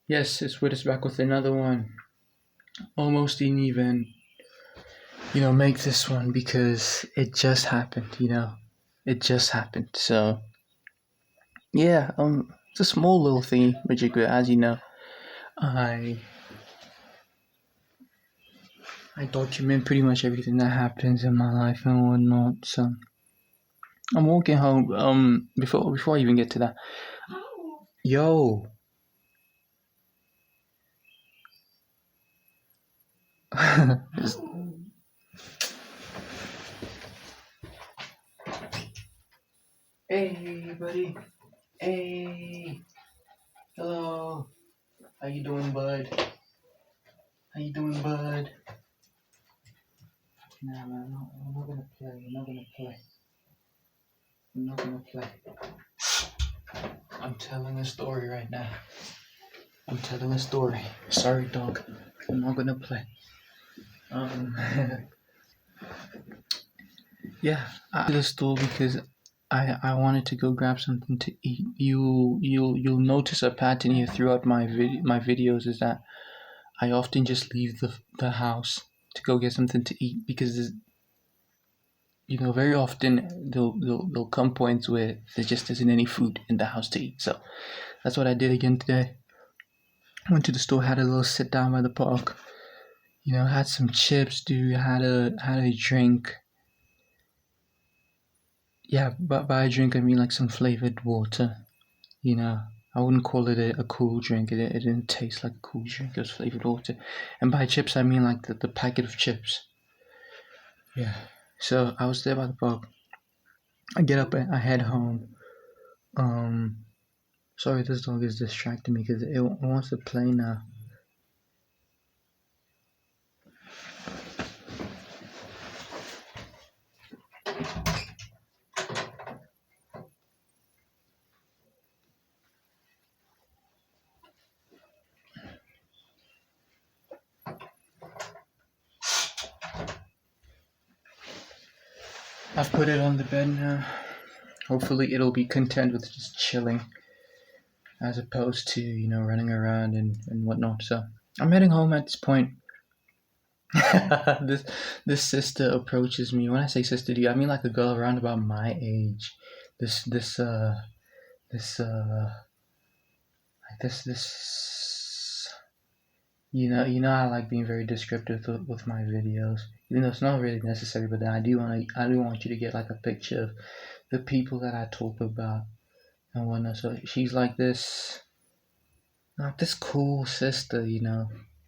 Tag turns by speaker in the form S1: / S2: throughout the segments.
S1: Yes, it's with us back with another one. Almost didn't even, make this one because it just happened. It just happened. So, yeah, it's a small little thing, but as you know, I I document pretty much everything that happens in my life and whatnot. So, I'm walking home. Before I even get to that, yo, hey, buddy, hey, hello, how you doing, bud? How you doing, bud? Nah, man, no, I'm not gonna play. I'm not gonna play. I'm not gonna play. I'm telling a story right now. I'm telling a story. Sorry, dog. I'm not gonna play. Um, yeah, I did the store because I wanted to go grab something to eat. You'll notice a pattern here throughout my videos is that I often just leave the house to go get something to eat because very often there'll come points where there just isn't any food in the house to eat. So that's what I did again today. Went to the store, had a little sit down by the park. Had some chips, dude. Had a drink. Yeah, but by a drink I mean like some flavored water. I wouldn't call it a cool drink. It didn't taste like a cool drink. It was flavored water. And by chips I mean like the packet of chips. Yeah. So I was there by the park. I get up and I head home. Sorry, this dog is distracting me because it wants to play now. I've put it on the bed now. Hopefully it'll be content with just chilling as opposed to, running around and whatnot. So I'm heading home at this point. this this sister approaches me. When I say sister to you, I mean like a girl around about my age. This this uh this like this I like being very descriptive with my videos. Even though it's not really necessary, but then I do want you to get like a picture of the people that I talk about and whatnot. So she's like this cool sister.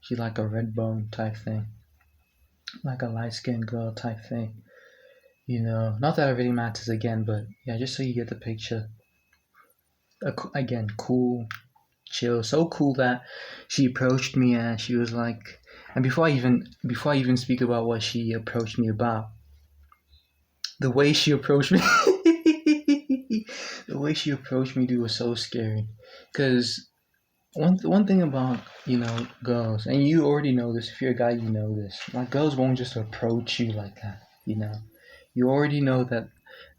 S1: She's like a red bone type thing, like a light skinned girl type thing. Not that it really matters again, but yeah, just so you get the picture. Again, cool, chill, so cool that she approached me and she was like, and before I even speak about what she approached me about, the way she approached me, the way she approached me, dude, was so scary. Cause one thing about girls, and you already know this. If you're a guy, you know this. Like girls won't just approach you like that. You already know that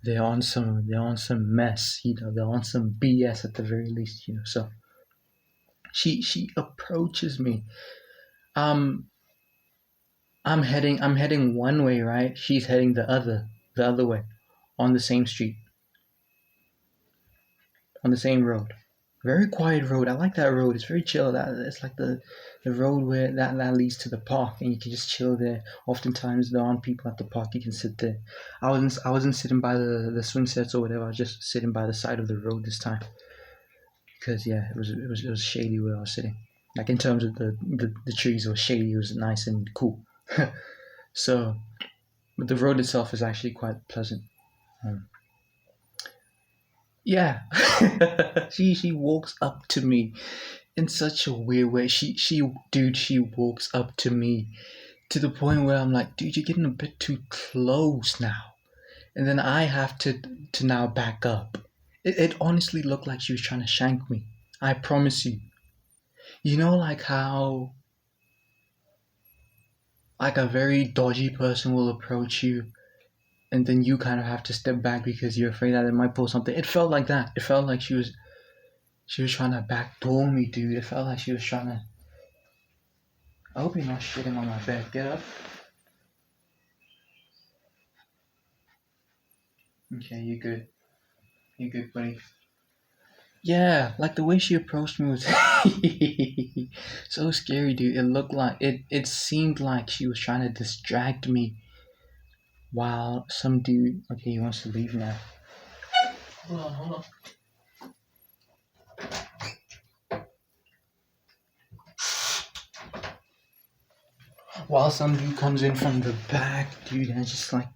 S1: they're on some mess. They're on some BS at the very least. So she approaches me. Um, I'm heading one way, right? She's heading the other way, on the same street, on the same road. Very quiet road. I like that road. It's very chill. It's like the road where that leads to the park, and you can just chill there. Oftentimes there aren't people at the park. You can sit there. I wasn't sitting by the swing sets or whatever. I was just sitting by the side of the road this time because yeah, it was shady where I was sitting. Like in terms of the trees, it was shady. It was nice and cool. So, but the road itself is actually quite pleasant. Um, yeah, she walks up to me in such a weird way. She walks up to me to the point where I'm like, dude, you're getting a bit too close now. And then I have to now back up. It honestly looked like she was trying to shank me. I promise you. Like how like a very dodgy person will approach you and then you kind of have to step back because you're afraid that it might pull something. It felt like that. It felt like she was She was trying to backdoor me, dude. It felt like she was trying to. I hope you're not shitting on my bed. Get up. Okay, you good. You good, buddy. Yeah, like the way she approached me was so scary, dude. It looked like it seemed like she was trying to distract me while some dude, okay, he wants to leave now. Hold on. While some dude comes in from the back, dude, and just like,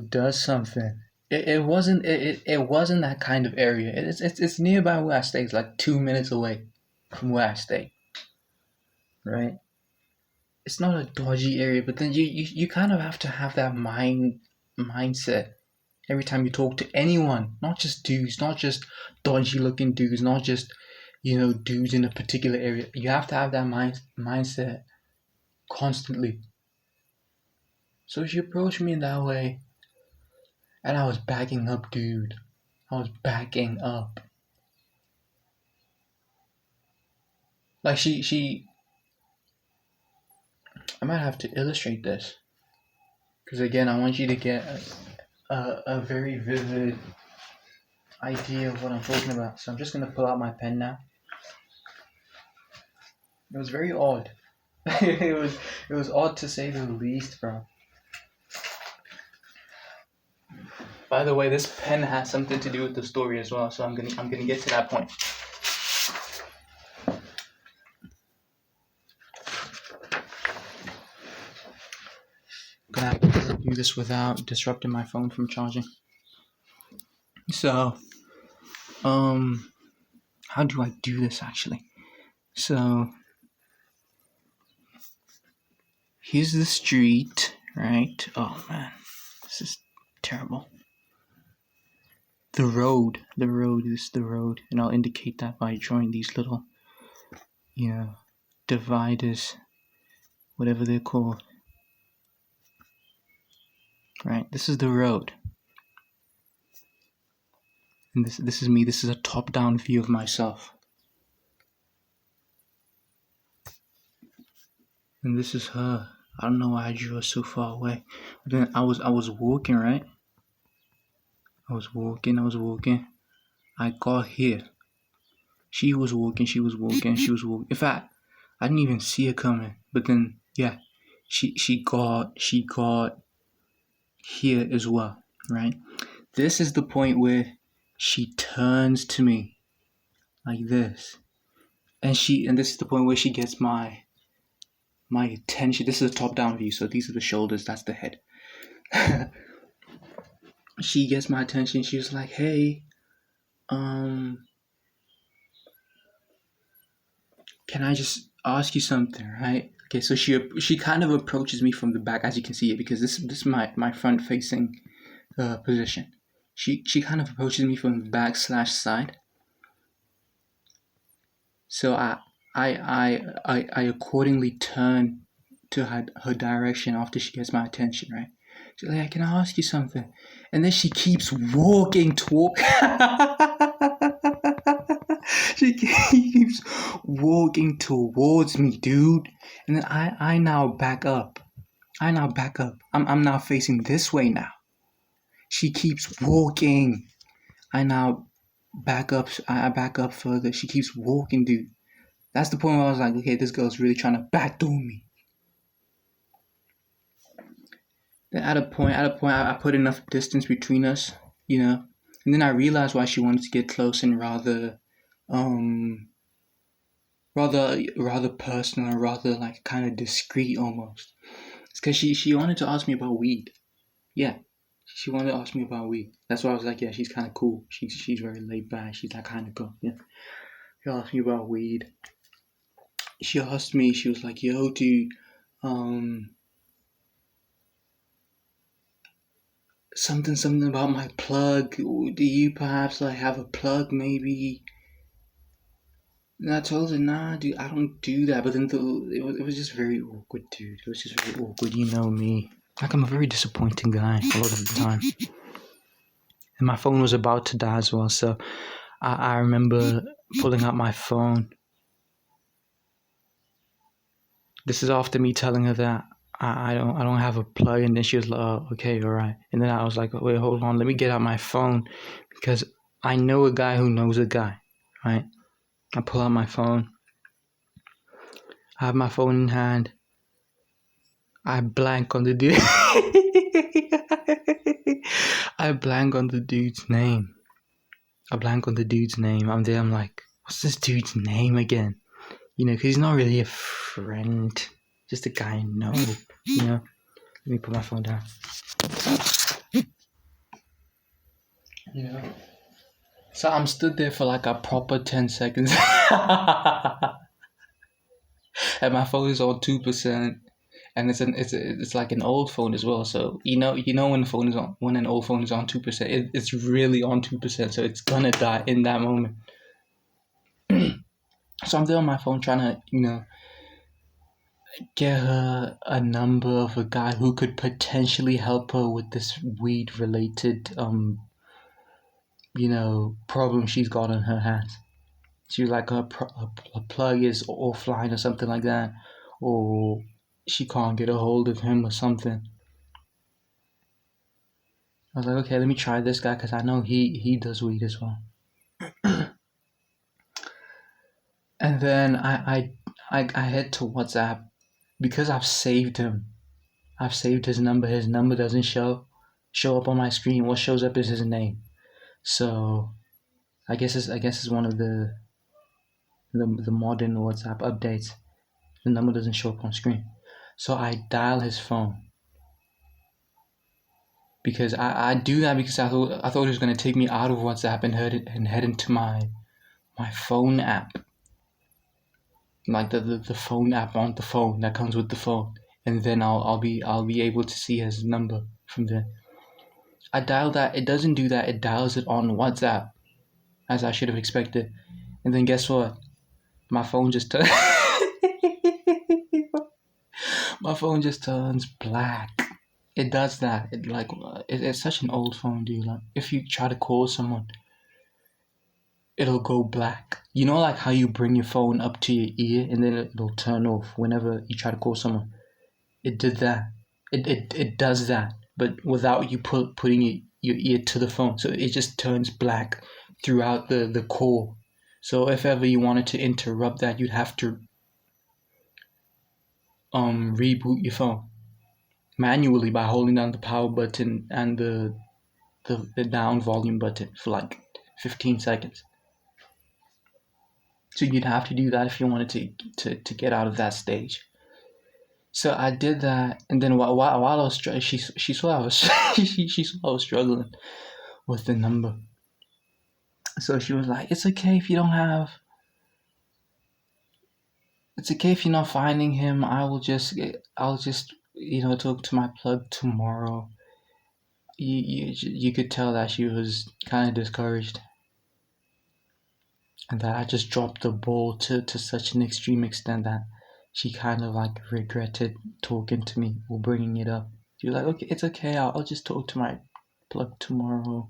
S1: does something. It wasn't that kind of area. It's nearby where I stay. It's like 2 minutes away from where I stay. Right? It's not a dodgy area, but then you kind of have to have that mindset every time you talk to anyone, not just dudes, not just dodgy looking dudes, not just dudes in a particular area. You have to have that mindset constantly. So she approached me in that way, and I was backing up, dude. I was backing up. Like I might have to illustrate this, because again, I want you to get a very vivid idea of what I'm talking about. So I'm just gonna pull out my pen now. It was very odd. it was odd to say the least, bro. By the way, this pen has something to do with the story as well, so I'm gonna get to that point. I'm gonna have to do this without disrupting my phone from charging. So, how do I do this actually? So, here's the street, right? Oh man, this is terrible. The road is the road, and I'll indicate that by drawing these little, dividers, whatever they're called. Right, this is the road. And this is me. This is a top-down view of myself. And this is her. I don't know why I drew her so far away. But then I was walking, right? I was walking. I got here. She was walking. In fact, I didn't even see her coming. But then, yeah, she got here as well, right? This is the point where she turns to me like this. And this is the point where she gets my attention. This is a top-down view, so these are the shoulders, that's the head. She gets my attention. She was like, "Hey, can I just ask you something, right?" Okay, so she kind of approaches me from the back, as you can see it, because this is my front-facing position. She kind of approaches me from the back / side. So I accordingly turn to her direction after she gets my attention, right? She's like, "Can I ask you something?" And then she keeps walking toward. She keeps walking towards me, dude. And then I now back up. I'm now facing this way now. She keeps walking. I now back up. I back up further. She keeps walking, dude. That's the point where I was like, okay, this girl's really trying to backdoor me. Then at a point, I put enough distance between us, and then I realized why she wanted to get close and rather personal, and rather like kind of discreet almost. It's because she wanted to ask me about weed. Yeah, she wanted to ask me about weed. That's why I was like, yeah, she's kind of cool. She's very laid back. She's that kind of girl. Yeah. She asked me about weed. She asked me. She was like, "Yo, dude, something about my plug. Do you perhaps like have a plug maybe?" And I told her, "Nah, dude, I don't do that." But then it was just very awkward, dude. It was just very awkward. You know me. Like, I'm a very disappointing guy a lot of the time. and my phone was about to die as well. So I remember pulling out my phone. This is after me telling her that I don't have a plug, and then she was like, "Oh, okay, all right." And then I was like, "Wait, hold on, let me get out my phone because I know a guy who knows a guy." Right? I pull out my phone. I have my phone in hand. I blank on the dude. I blank on the dude's name. I blank on the dude's name. I'm there. I'm like, what's this dude's name again? You know, because he's not really a friend, just a guy I know. You know. Let me put my phone down. Yeah. So I'm stood there for like a proper 10 seconds. And my phone is on 2%. And it's like an old phone as well. So you know when the phone is on when an old phone is on 2%, it's really on 2%. So it's gonna die in that moment. So I'm there on my phone trying to get her a number of a guy who could potentially help her with this weed related problem she's got on her hands. She was like her plug is offline or something like that, or she can't get a hold of him or something. I was like, okay, let me try this guy because I know he does weed as well. And then I head to WhatsApp because I've saved him. I've saved his number. His number doesn't show up on my screen. What shows up is his name. So I guess it's one of the modern WhatsApp updates. The number doesn't show up on screen. So I dial his phone because I do that because I thought it was gonna take me out of WhatsApp and head into my phone app, like the phone app on the phone that comes with the phone, and then I'll be able to see his number from there. I dial that. It doesn't do that. It dials it on WhatsApp, as I should have expected. And then guess what? My phone just turns. My phone just turns black. It does that. It's such an old phone, dude. Like if you try to call someone, it'll go black. You know, like how you bring your phone up to your ear and then it'll turn off whenever you try to call someone. It did that. It does that, but without you putting your ear to the phone. So it just turns black throughout the call. So if ever you wanted to interrupt that, you'd have to reboot your phone manually by holding down the power button and the down volume button for like 15 seconds. So you'd have to do that if you wanted to get out of that stage. So I did that, and then while I was she saw I was she saw I was struggling with the number. So she was like, it's okay if you're not finding him. I'll just talk to my plug tomorrow." You could tell that she was kind of discouraged, and that I just dropped the ball to such an extreme extent that she kind of like regretted talking to me or bringing it up. She was like, "Okay, it's okay. I'll just talk to my plug tomorrow."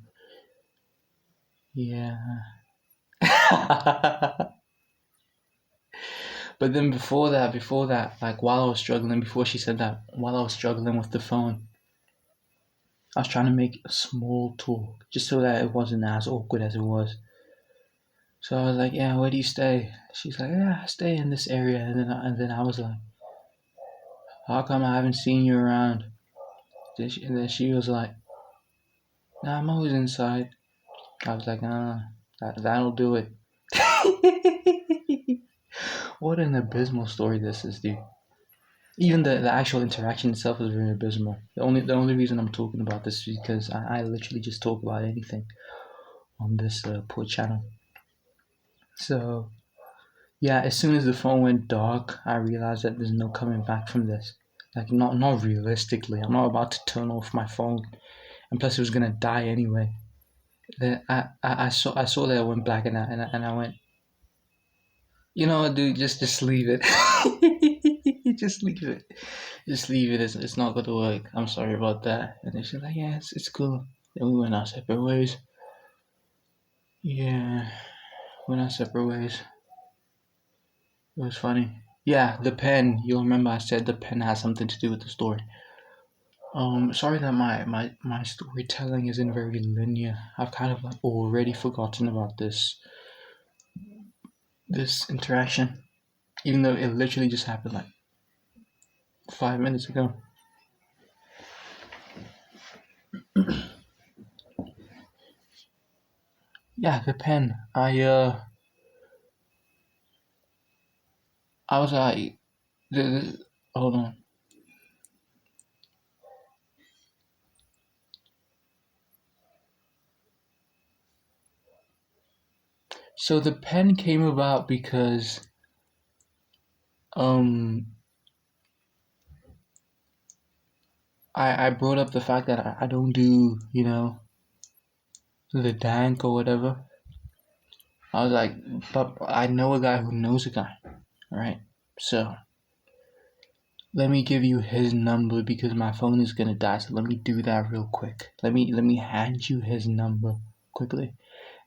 S1: Yeah. But then before that, like while I was struggling, before she said that, while I was struggling with the phone, I was trying to make a small talk just so that it wasn't as awkward as it was. So I was like, "Yeah, where do you stay?" She's like, "Yeah, I stay in this area." And then I was like, "How come I haven't seen you around?" And then she was like, "Nah, I'm always inside." I was like, that'll do it." What an abysmal story this is, dude. Even the actual interaction itself is very abysmal. The only reason I'm talking about this is because I literally just talk about anything on this poor channel. So yeah, as soon as the phone went dark, I realized that there's no coming back from this. Like not realistically, I'm not about to turn off my phone, and plus it was gonna die anyway. Then I saw that it went black, and I went, you know what, dude, just leave it. Just leave it. Just leave it. It's not gonna work. I'm sorry about that. And then she's like, yeah, it's cool. Then we went our separate ways. Yeah, went our separate ways. It was funny. Yeah, the pen. You'll remember I said the pen has something to do with the story. Sorry that my storytelling isn't very linear. I've kind of like already forgotten about this interaction, even though it literally just happened like 5 minutes ago. Yeah, the pen. I was like, hold on. So the pen came about because um I brought up the fact that I don't do the dank or whatever. I was like, but I know a guy who knows a guy, right? So let me give you his number because my phone is gonna die. So let me do that real quick. Let me hand you his number quickly.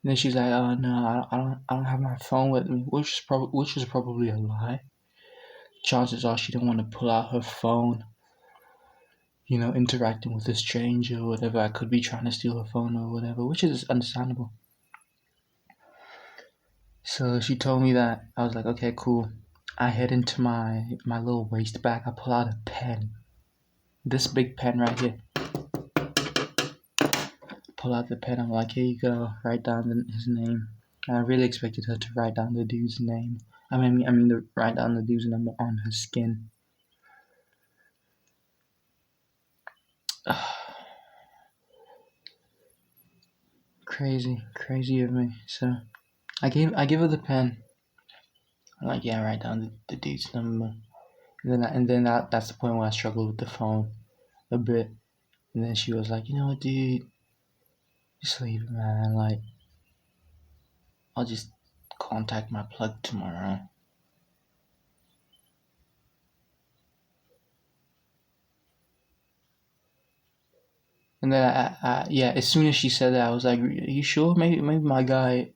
S1: And then she's like, "Oh no, I don't have my phone with me," which is probably a lie. Chances are she didn't want to pull out her phone, interacting with a stranger or whatever. I could be trying to steal her phone or whatever, which is understandable. So she told me that. I was like, okay, cool. I head into my little waist bag. I pull out a pen, this big pen right here. Pull out the pen. I'm like, here you go. Write down his name. And I really expected her to write down the dude's name. Write down the dude's number on her skin. Crazy of me. So I give her the pen. I'm like, yeah, write down the dude's number. And then that's the point where I struggled with the phone a bit. And then she was like, you know what, dude, just leave it, man. Like, I'll just contact my plug tomorrow. And then yeah, as soon as she said that, I was like, are you sure? Maybe my guy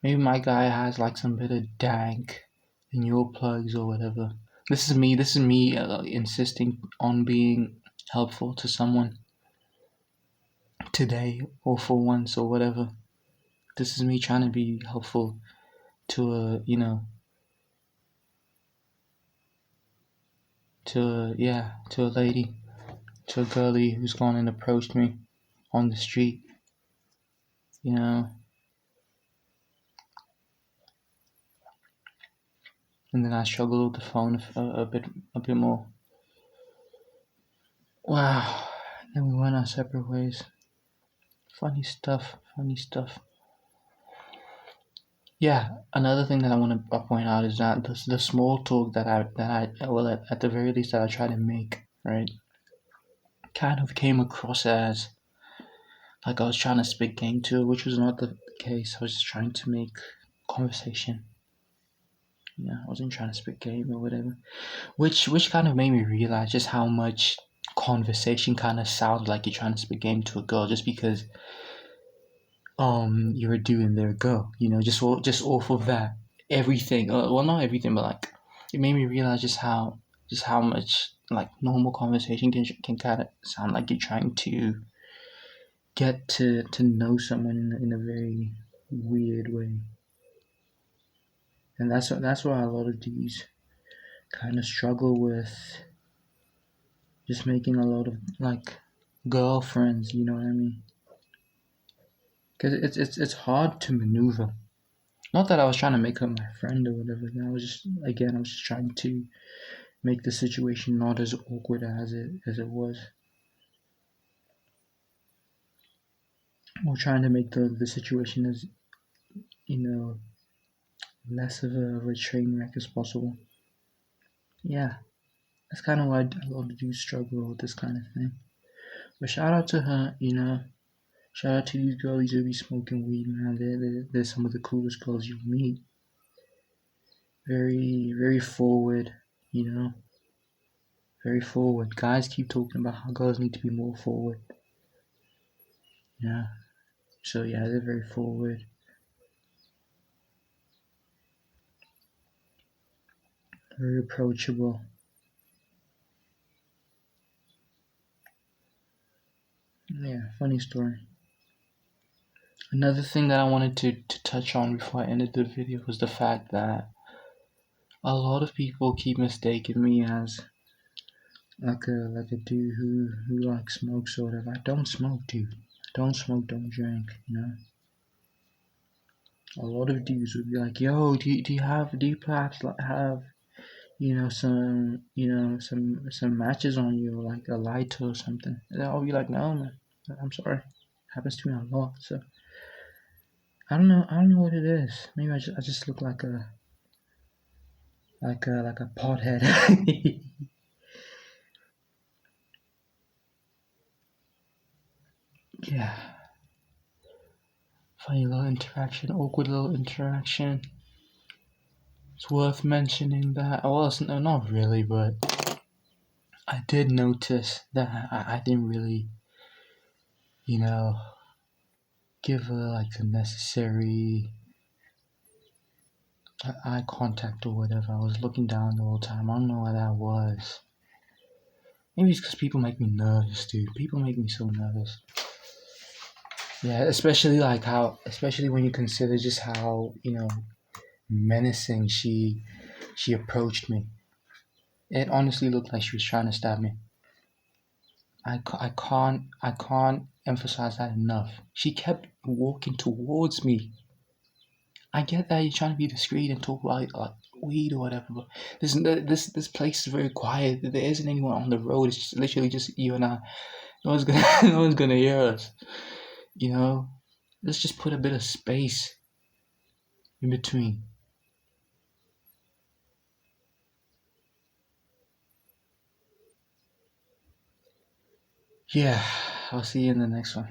S1: has like some bit of dank in your plugs or whatever. This is me insisting on being helpful to someone today or for once or whatever. This is me trying to be helpful to to a lady, to a girlie who's gone and approached me on the street, you know. And then I struggled with the phone a bit more. Wow. Then we went our separate ways. Funny stuff. Funny stuff. Yeah. Another thing that I want to point out is that the small talk that I at the very least that I try to make, right, kind of came across as like I was trying to spit game to her, which was not the case. I was just trying to make conversation. Yeah, I wasn't trying to spit game or whatever. Which kind of made me realize just how much conversation kind of sounds like you're trying to spit game to a girl just because you were doing their girl. Just off of that everything. Well, not everything, but like it made me realize just how much like normal conversation can kind of sound like you're trying to get to know someone in a very weird way. And that's why a lot of dudes kind of struggle with just making a lot of like girlfriends. You know what I mean? Because it's hard to maneuver. Not that I was trying to make her my friend or whatever. I was just trying to make the situation not as awkward as it was. Or trying to make the situation as you know less of a train wreck as possible. Yeah, that's kind of why a lot of dudes struggle with this kind of thing. But shout out to her, Shout out to these girlies who be smoking weed, man. They're some of the coolest girls you'll meet. Very, very forward, you know. Very forward. Guys keep talking about how girls need to be more forward. Yeah. So yeah, they're very forward, very approachable. Yeah, funny story. Another thing that I wanted to touch on before I ended the video was the fact that a lot of people keep mistaking me as like a dude who like smokes or whatever. I don't smoke, dude. I don't smoke, don't drink, you know. A lot of dudes would be like, "Yo, do you perhaps like have some matches on you, like a lighter or something?" And I'll be like, "No, man. I'm sorry. Happens to me a lot." So I don't know what it is. Maybe I just look like a pothead. Yeah, funny little interaction, awkward little interaction. It's worth mentioning that. Well, no, not really, but I did notice that I didn't really, you know, give her like the necessary eye contact or whatever. I was looking down the whole time. I don't know what that was. Maybe it's because people make me nervous, dude. People make me so nervous. Yeah, especially when you consider just how menacing she approached me. It honestly looked like she was trying to stab me. I can't emphasize that enough. She kept walking towards me. I get that you're trying to be discreet and talk about like weed or whatever, but this place is very quiet. There isn't anyone on the road. It's just, literally just you and I. No one's gonna no one's gonna hear us. You know, let's just put a bit of space in between. Yeah, I'll see you in the next one.